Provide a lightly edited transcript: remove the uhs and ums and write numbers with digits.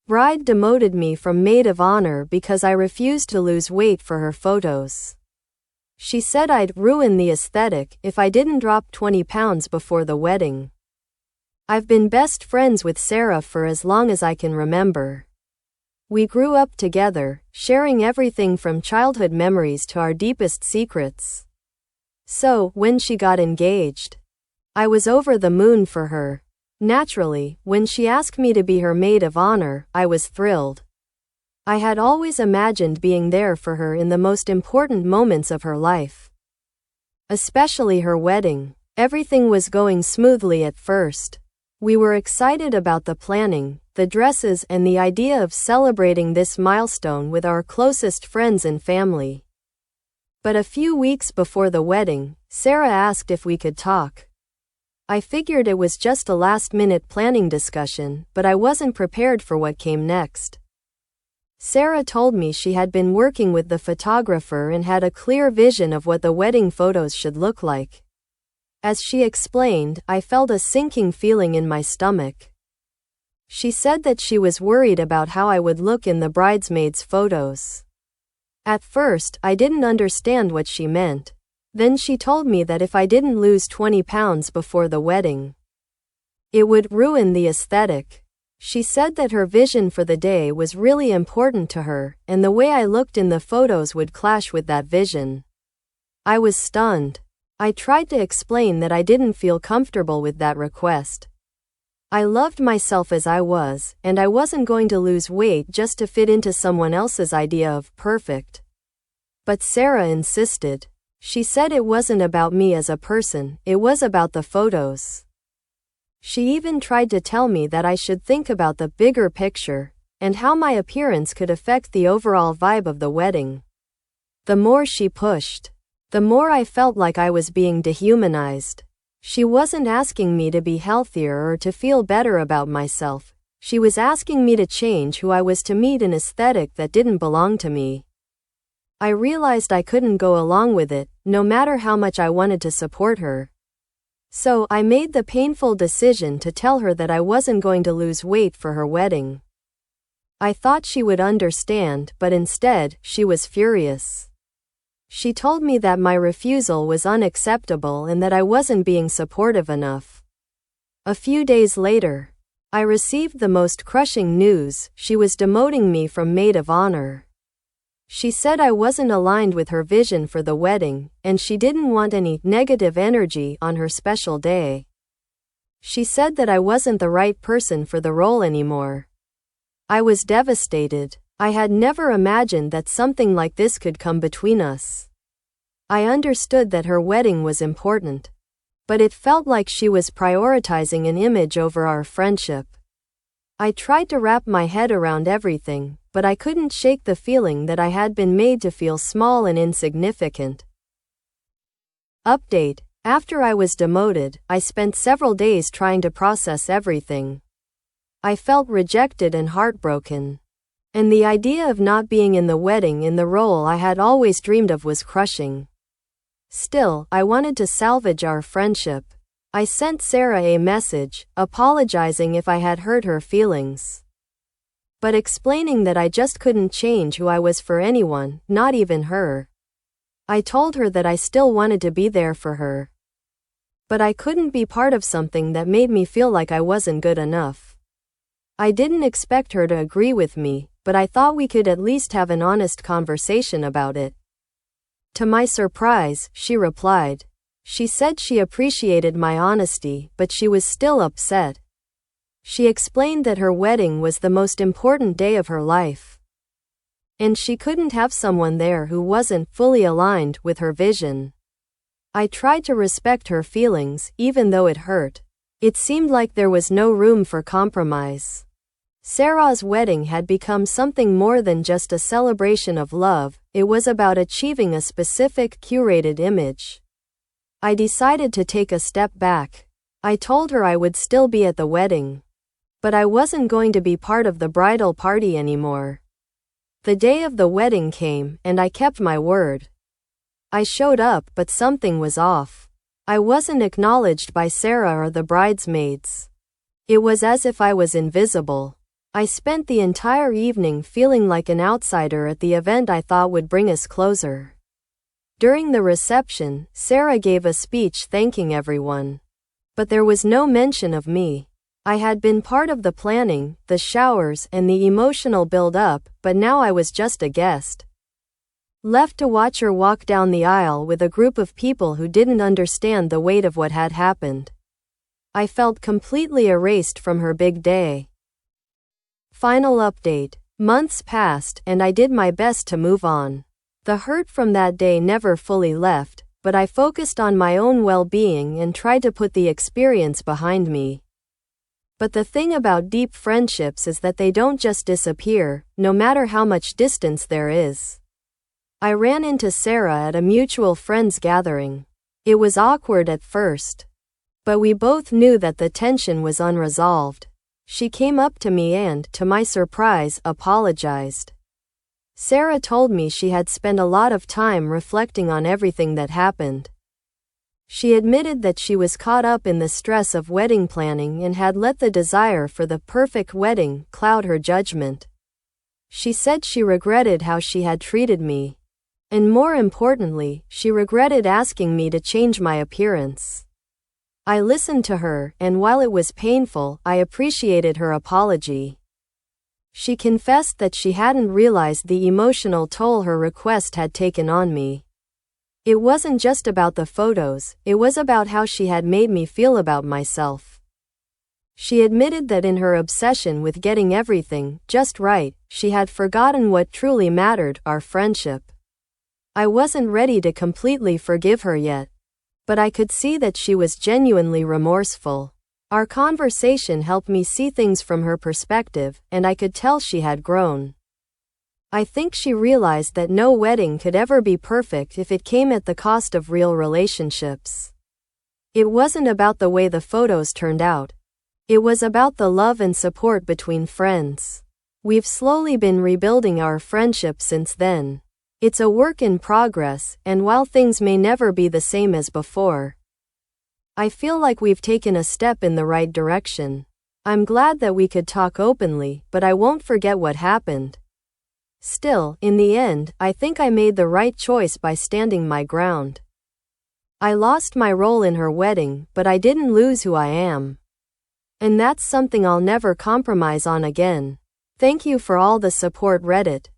Bride demoted me from maid of honor because I refused to lose weight for her photos. She said I'd ruin the aesthetic if I didn't drop 20 pounds before the wedding. I've been best friends with Sarah for as long as I can remember. We grew up together, sharing everything from childhood memories to our deepest secrets. So, when she got engaged, I was over the moon for her. Naturally, when she asked me to be her maid of honor, I was thrilled. I had always imagined being there for her in the most important moments of her life. Especially her wedding. Everything was going smoothly at first. We were excited about the planning, the dresses, and the idea of celebrating this milestone with our closest friends and family. But a few weeks before the wedding, Sarah asked if we could talk. I figured it was just a last-minute planning discussion, but I wasn't prepared for what came next. Sarah told me she had been working with the photographer and had a clear vision of what the wedding photos should look like. As she explained, I felt a sinking feeling in my stomach. She said that she was worried about how I would look in the bridesmaids' photos. At first, I didn't understand what she meant. Then she told me that if I didn't lose 20 pounds before the wedding, it would ruin the aesthetic. She said that her vision for the day was really important to her, and the way I looked in the photos would clash with that vision. I was stunned. I tried to explain that I didn't feel comfortable with that request. I loved myself as I was, and I wasn't going to lose weight just to fit into someone else's idea of perfect. But Sarah insisted. She said it wasn't about me as a person, it was about the photos. She even tried to tell me that I should think about the bigger picture, and how my appearance could affect the overall vibe of the wedding. The more she pushed, the more I felt like I was being dehumanized. She wasn't asking me to be healthier or to feel better about myself. She was asking me to change who I was to meet an aesthetic that didn't belong to me. I realized I couldn't go along with it, no matter how much I wanted to support her. So, I made the painful decision to tell her that I wasn't going to lose weight for her wedding. I thought she would understand, but instead, she was furious. She told me that my refusal was unacceptable and that I wasn't being supportive enough. A few days later, I received the most crushing news: she was demoting me from maid of honor. She said I wasn't aligned with her vision for the wedding, and she didn't want any negative energy on her special day. She said that I wasn't the right person for the role anymore. I was devastated. I had never imagined that something like this could come between us. I understood that her wedding was important, but it felt like she was prioritizing an image over our friendship. I tried to wrap my head around everything, but I couldn't shake the feeling that I had been made to feel small and insignificant. Update: after I was demoted, I spent several days trying to process everything. I felt rejected and heartbroken. And the idea of not being in the wedding in the role I had always dreamed of was crushing. Still, I wanted to salvage our friendship. I sent Sarah a message, apologizing if I had hurt her feelings, but explaining that I just couldn't change who I was for anyone, not even her. I told her that I still wanted to be there for her, but I couldn't be part of something that made me feel like I wasn't good enough. I didn't expect her to agree with me, but I thought we could at least have an honest conversation about it. To my surprise, she replied. She said she appreciated my honesty, but she was still upset. She explained that her wedding was the most important day of her life, and she couldn't have someone there who wasn't fully aligned with her vision. I tried to respect her feelings, even though it hurt. It seemed like there was no room for compromise. Sarah's wedding had become something more than just a celebration of love. It was about achieving a specific curated image. I decided to take a step back. I told her I would still be at the wedding, but I wasn't going to be part of the bridal party anymore. The day of the wedding came, and I kept my word. I showed up, but something was off. I wasn't acknowledged by Sarah or the bridesmaids. It was as if I was invisible. I spent the entire evening feeling like an outsider at the event I thought would bring us closer. During the reception, Sarah gave a speech thanking everyone. But there was no mention of me. I had been part of the planning, the showers, and the emotional build-up, but now I was just a guest. Left to watch her walk down the aisle with a group of people who didn't understand the weight of what had happened. I felt completely erased from her big day. Final update. Months passed, and I did my best to move on. The hurt from that day never fully left, but I focused on my own well-being and tried to put the experience behind me. But the thing about deep friendships is that they don't just disappear, no matter how much distance there is. I ran into Sarah at a mutual friends gathering. It was awkward at first, but we both knew that the tension was unresolved. She came up to me and, to my surprise, apologized. Sarah told me she had spent a lot of time reflecting on everything that happened. She admitted that she was caught up in the stress of wedding planning and had let the desire for the perfect wedding cloud her judgment. She said she regretted how she had treated me. And more importantly, she regretted asking me to change my appearance. I listened to her, and while it was painful, I appreciated her apology. She confessed that she hadn't realized the emotional toll her request had taken on me. It wasn't just about the photos, it was about how she had made me feel about myself. She admitted that in her obsession with getting everything just right, she had forgotten what truly mattered, our friendship. I wasn't ready to completely forgive her yet, but I could see that she was genuinely remorseful. Our conversation helped me see things from her perspective, and I could tell she had grown. I think she realized that no wedding could ever be perfect if it came at the cost of real relationships. It wasn't about the way the photos turned out. It was about the love and support between friends. We've slowly been rebuilding our friendship since then. It's a work in progress, and while things may never be the same as before, I feel like we've taken a step in the right direction. I'm glad that we could talk openly, but I won't forget what happened. Still, in the end, I think I made the right choice by standing my ground. I lost my role in her wedding, but I didn't lose who I am. And that's something I'll never compromise on again. Thank you for all the support, Reddit.